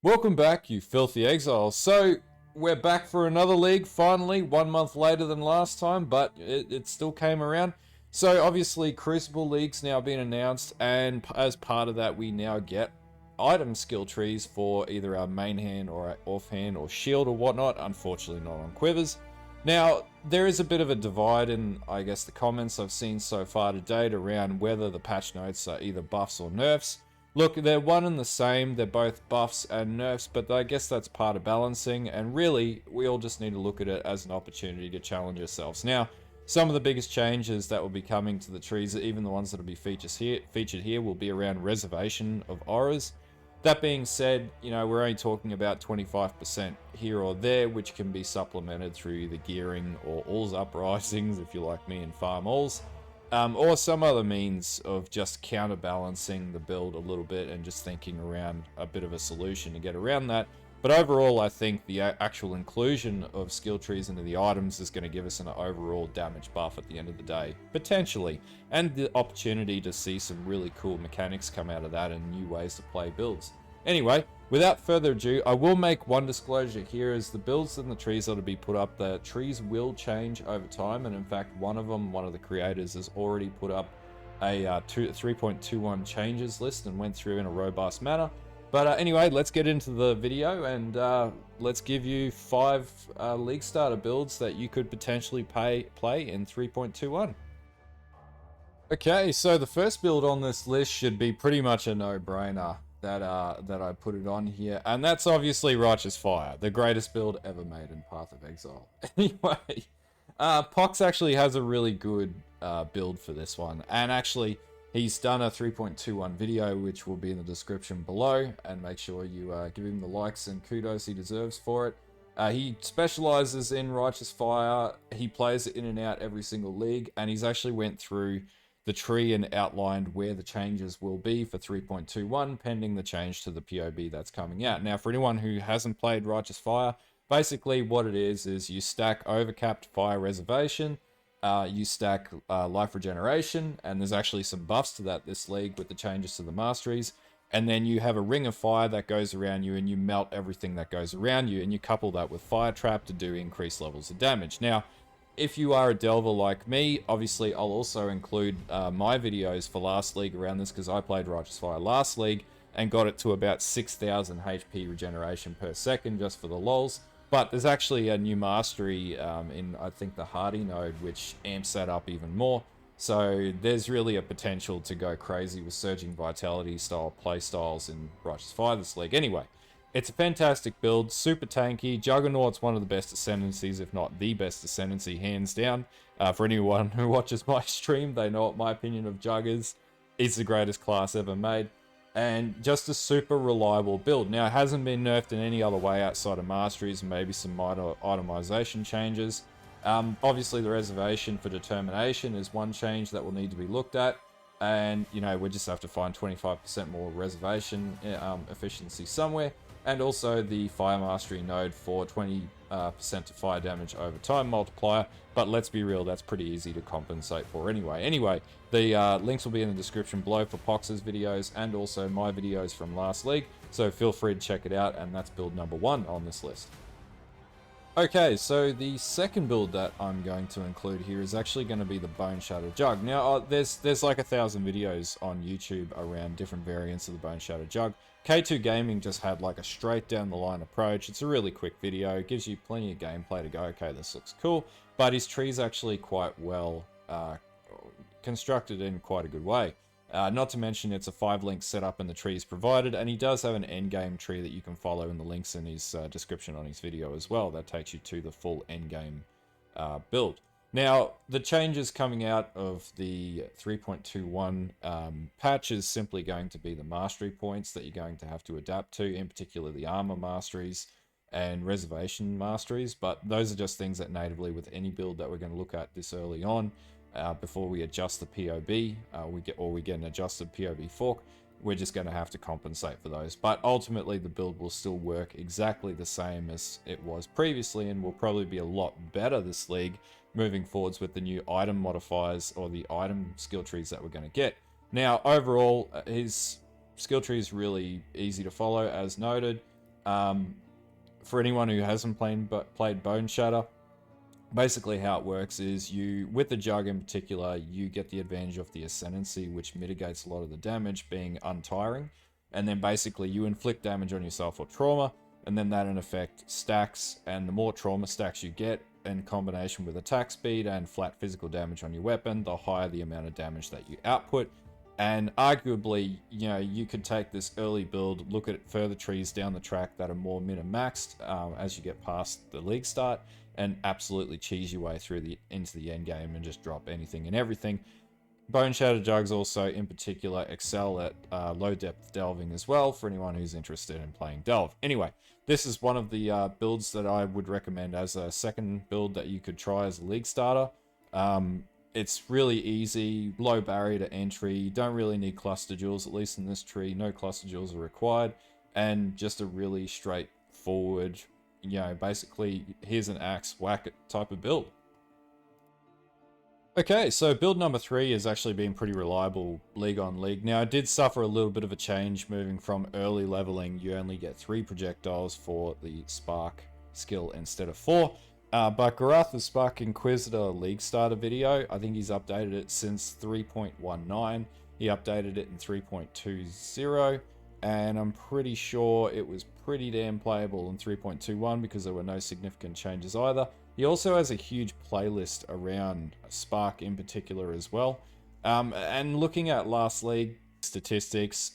Welcome back, you filthy exiles. So, we're back for another league, finally, 1 month later than last time, but it still came around. So, obviously, Crucible League's now been announced, and as part of that, we now get item skill trees for either our main hand or our offhand or shield or whatnot, unfortunately not on quivers. Now, there is a bit of a divide in, I guess, the comments I've seen so far to date around whether the patch notes are either buffs or nerfs. Look, they're one and the same, they're both buffs and nerfs, but I guess that's part of balancing, and really, we all just need to look at it as an opportunity to challenge ourselves. Now, some of the biggest changes that will be coming to the trees, even the ones that will be featured here, will be around reservation of auras. That being said, you know, we're only talking about 25% here or there, which can be supplemented through either gearing or alls uprisings, if you like me, and farm alls. Or some other means of just counterbalancing the build a little bit and just thinking around a bit of a solution to get around that. But overall, I think the actual inclusion of skill trees into the items is going to give us an overall damage buff at the end of the day, potentially, and the opportunity to see some really cool mechanics come out of that and new ways to play builds. Anyway, without further ado, I will make one disclosure here: is the builds and the trees that will be put up, the trees will change over time, and in fact one of the creators has already put up a 3.21 changes list and went through in a robust manner. But anyway, let's get into the video and let's give you 5 League Starter builds that you could potentially play in 3.21. Okay, so the first build on this list should be pretty much a no-brainer that I put it on here, and that's obviously Righteous Fire, the greatest build ever made in Path of Exile. Anyway, Pohx actually has a really good build for this one, and actually he's done a 3.21 video, which will be in the description below, and make sure you give him the likes and kudos he deserves for it. He specializes in Righteous Fire, he plays it in and out every single league, and he's actually went through the tree and outlined where the changes will be for 3.21, pending the change to the POB that's coming out. Now, for anyone who hasn't played Righteous Fire, basically what it is you stack overcapped fire reservation, you stack life regeneration, and there's actually some buffs to that this league with the changes to the masteries, and then you have a ring of fire that goes around you and you melt everything that goes around you, and you couple that with fire trap to do increased levels of damage. Now, if you are a delver like me, obviously I'll also include my videos for last league around this, because I played Righteous Fire last league and got it to about 6,000 HP regeneration per second just for the lols. But there's actually a new mastery in, I think, the Hardy node, which amps that up even more. So there's really a potential to go crazy with Surging Vitality style play styles in Righteous Fire this league. Anyway, it's a fantastic build, super tanky. Juggernaut's one of the best ascendancies, if not the best ascendancy, hands down. For anyone who watches my stream, they know what my opinion of Jugg is. It's the greatest class ever made, and just a super reliable build. Now, it hasn't been nerfed in any other way outside of masteries and maybe some minor itemization changes. Obviously, the reservation for determination is one change that will need to be looked at. And, you know, we just have to find 25% more reservation efficiency somewhere. And also the Fire Mastery node for 20% to fire damage over time multiplier. But let's be real, that's pretty easy to compensate for anyway. Anyway, the links will be in the description below for Pohx's videos and also my videos from last league. So feel free to check it out, and that's build number 1 on this list. Okay, so the second build that I'm going to include here is actually going to be the Boneshatter Jugg. Now, there's like 1,000 videos on YouTube around different variants of the Boneshatter Jugg. K2 Gaming just had like a straight down the line approach. It's a really quick video, it gives you plenty of gameplay to go, okay, this looks cool, but his tree's actually quite well constructed in quite a good way. Not to mention it's a 5-link setup and the trees provided, and he does have an endgame tree that you can follow in the links in his description on his video as well. That takes you to the full endgame build. Now, the changes coming out of the 3.21 patch is simply going to be the mastery points that you're going to have to adapt to, in particular the armor masteries and reservation masteries, but those are just things that natively with any build that we're going to look at this early on, before we adjust the POB, we get an adjusted POB fork, we're just going to have to compensate for those. But ultimately, the build will still work exactly the same as it was previously, and will probably be a lot better this league moving forwards with the new item modifiers or the item skill trees that we're going to get. Now, overall, his skill tree is really easy to follow, as noted. For anyone who hasn't played Boneshatter, basically how it works is you, with the Jugg in particular, you get the advantage of the Ascendancy, which mitigates a lot of the damage being untiring. And then basically you inflict damage on yourself or trauma, and then that in effect stacks, and the more trauma stacks you get, in combination with attack speed and flat physical damage on your weapon, the higher the amount of damage that you output. And arguably, you know, you could take this early build, look at further trees down the track that are more min and maxed as you get past the league start, and absolutely cheese your way through into the end game and just drop anything and everything. Boneshatter Juggs also, in particular, excel at low depth delving as well for anyone who's interested in playing delve. Anyway, this is one of the builds that I would recommend as a second build that you could try as a league starter. It's really easy, low barrier to entry. You don't really need cluster jewels, at least in this tree. No cluster jewels are required, and just a really straightforward, you know, basically here's an axe, whack it type of build. Okay, so build number 3 has actually been pretty reliable league on league. Now, it did suffer a little bit of a change moving from early leveling. You only get 3 projectiles for the Spark skill instead of 4. But Goratha's Spark Inquisitor League Starter video, I think he's updated it since 3.19. He updated it in 3.20, and I'm pretty sure it was pretty damn playable in 3.21 because there were no significant changes either. He also has a huge playlist around Spark in particular as well. And looking at last league statistics,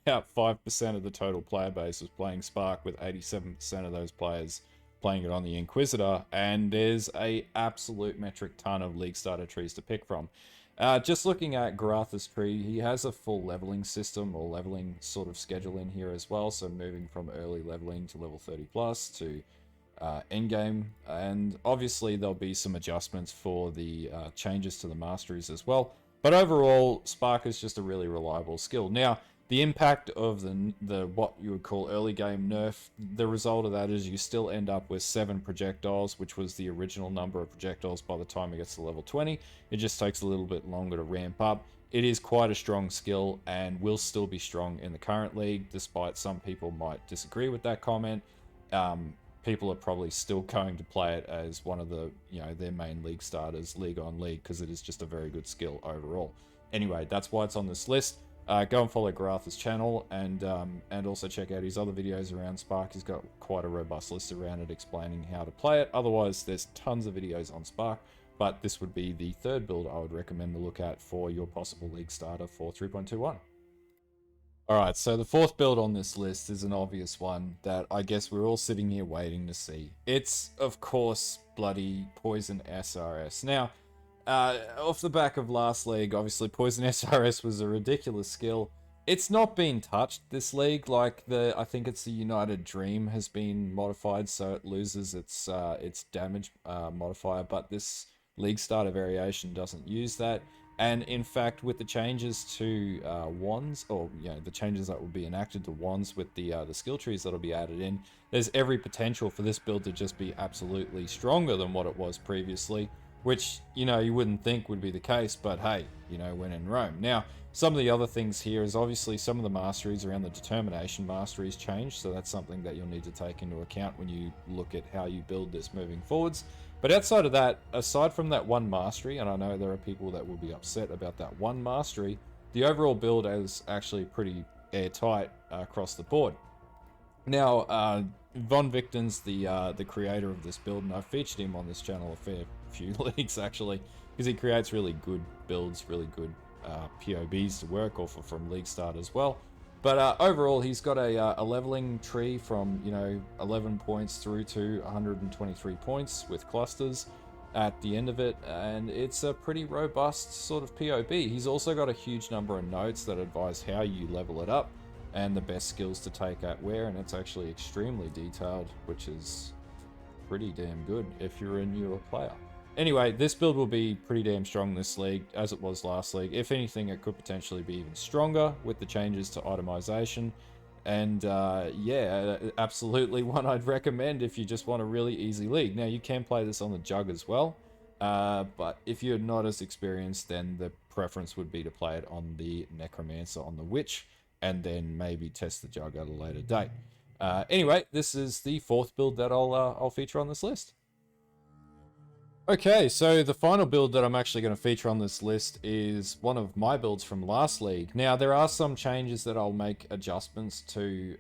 about 5% of the total player base was playing Spark, with 87% of those players playing it on the Inquisitor, and there's a absolute metric ton of league starter trees to pick from. Just looking at Goratha's tree, he has a full leveling system or leveling sort of schedule in here as well, so moving from early leveling to level 30 plus to endgame, and obviously there'll be some adjustments for the changes to the masteries as well, but overall Spark is just a really reliable skill. Now, the impact of the what you would call early game nerf, the result of that is you still end up with 7 projectiles, which was the original number of projectiles by the time it gets to level 20. It just takes a little bit longer to ramp up. It is quite a strong skill and will still be strong in the current league, despite some people might disagree with that comment. People are probably still going to play it as one of the, you know, their main league starters, league on league, because it is just a very good skill overall. Anyway, that's why it's on this list. Go and follow Goratha's channel, and also check out his other videos around Spark. He's got quite a robust list around it explaining how to play it. Otherwise, there's tons of videos on Spark, but this would be the third build I would recommend to look at for your possible league starter for 3.21. Alright, so the fourth build on this list is an obvious one that I guess we're all sitting here waiting to see. It's, of course, bloody Poison SRS. Now, off the back of last league, obviously Poison SRS was a ridiculous skill. It's not been touched this league. Like, I think it's the United Dream has been modified, so it loses its damage modifier, but this league starter variation doesn't use that. And in fact, with the changes to wands, or you know, the changes that will be enacted to wands with the skill trees that'll be added in, there's every potential for this build to just be absolutely stronger than what it was previously, which, you know, you wouldn't think would be the case, but hey, you know, when in Rome. Now, some of the other things here is obviously some of the masteries around the determination masteries change, so that's something that you'll need to take into account when you look at how you build this moving forwards. But outside of that, aside from that one mastery, and I know there are people that will be upset about that one mastery, the overall build is actually pretty airtight across the board. Now, Von Vikton's the creator of this build, and I've featured him on this channel a fair few leagues actually, because he creates really good builds, really good POBs to work off of from league start as well. But overall, he's got a leveling tree from, you know, 11 points through to 123 points with clusters at the end of it, and it's a pretty robust sort of POB. He's also got a huge number of notes that advise how you level it up and the best skills to take at where, and it's actually extremely detailed, which is pretty damn good if you're a newer player. Anyway, this build will be pretty damn strong this league, as it was last league. If anything, it could potentially be even stronger with the changes to itemization. And yeah, absolutely one I'd recommend if you just want a really easy league. Now, you can play this on the Jugg as well, but if you're not as experienced, then the preference would be to play it on the Necromancer, on the Witch, and then maybe test the Jugg at a later date. Anyway, this is the fourth build that I'll feature on this list. Okay, so the final build that I'm actually going to feature on this list is one of my builds from last league. Now, there are some changes that I'll make adjustments to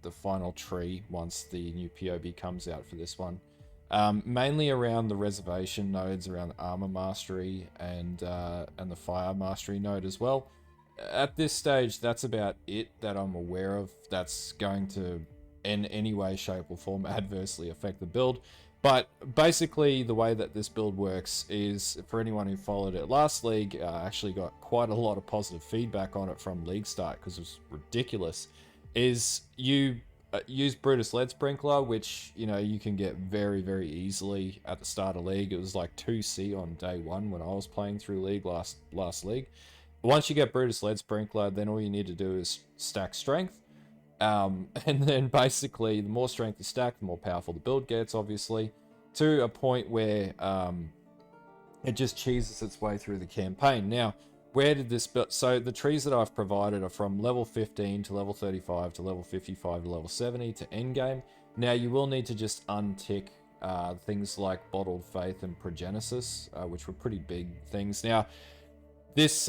the final tree once the new POB comes out for this one. Mainly around the reservation nodes, around the armor mastery and the fire mastery node as well. At this stage, that's about it that I'm aware of that's going to, in any way, shape, or form, adversely affect the build. But basically, the way that this build works is, for anyone who followed it last league, actually got quite a lot of positive feedback on it from league start because it was ridiculous, is you use Brutus Lead Sprinkler, which, you know, you can get very, very easily at the start of league. It was like 2C on day one when I was playing through league last league. Once you get Brutus Lead Sprinkler, then all you need to do is stack strength. And then basically, the more strength you stack, the more powerful the build gets, obviously, to a point where it just cheeses its way through the campaign. Now, where did this build? So the trees that I've provided are from level 15 to level 35 to level 55 to level 70 to endgame. Now, you will need to just untick things like Bottled Faith and Progenesis, which were pretty big things. Now, this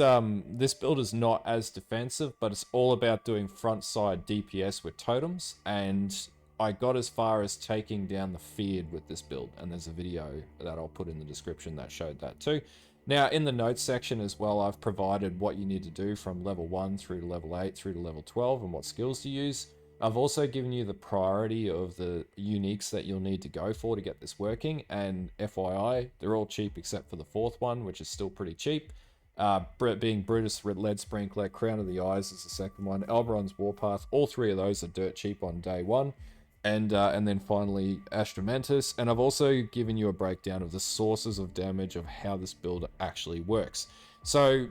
build is not as defensive, but it's all about doing front side DPS with totems, and I got as far as taking down the Feared with this build, and there's a video that I'll put in the description that showed that too. Now, in the notes section as well, I've provided what you need to do from level 1 through to level 8 through to level 12 and what skills to use. I've also given you the priority of the uniques that you'll need to go for to get this working, and FYI, they're all cheap except for the fourth one, which is still pretty cheap. Being Brutus Lead Sprinkler, Crown of the Eyes is the second one, Alberon's Warpath, all three of those are dirt cheap on day one, and then finally Astramentus. And I've also given you a breakdown of the sources of damage of how this build actually works. So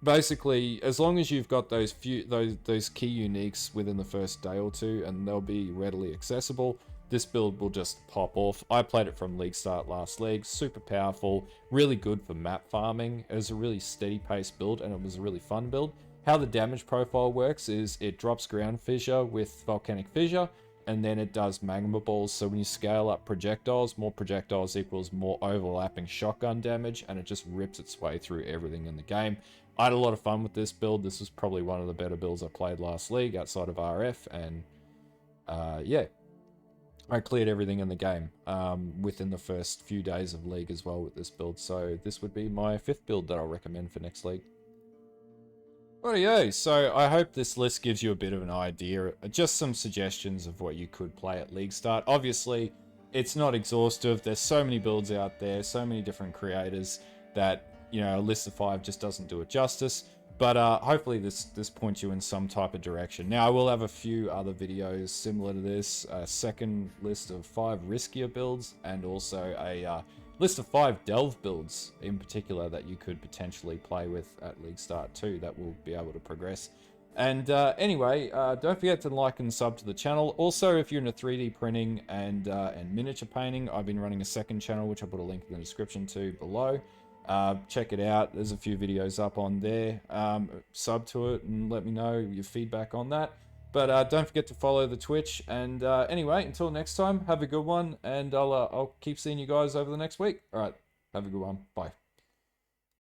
basically, as long as you've got those key uniques within the first day or two, and they'll be readily accessible, this build will just pop off. I played it from league start last league, super powerful, really good for map farming. It was a really steady paced build, and it was a really fun build. How the damage profile works is it drops ground fissure with volcanic fissure, and then it does magma balls. So when you scale up projectiles, more projectiles equals more overlapping shotgun damage, and it just rips its way through everything in the game. I had a lot of fun with this build. This was probably one of the better builds I played last league outside of RF, and yeah, I cleared everything in the game within the first few days of league as well with this build. So this would be my fifth build that I'll recommend for next league. Rightio, so I hope this list gives you a bit of an idea, just some suggestions of what you could play at league start. Obviously, it's not exhaustive. There's so many builds out there, so many different creators that, you know, a list of 5 just doesn't do it justice. But hopefully this points you in some type of direction. Now, I will have a few other videos similar to this, a second list of 5 riskier builds, and also a list of 5 delve builds in particular that you could potentially play with at league start too, that will be able to progress. And anyway, don't forget to like and sub to the channel. Also, if you're into 3D printing and miniature painting, I've been running a second channel, which I'll put a link in the description to below. Check it out. There's a few videos up on there. Sub to it and let me know your feedback on that. But don't forget to follow the Twitch. And anyway, until next time, have a good one, and I'll keep seeing you guys over the next week. All right, have a good one. Bye.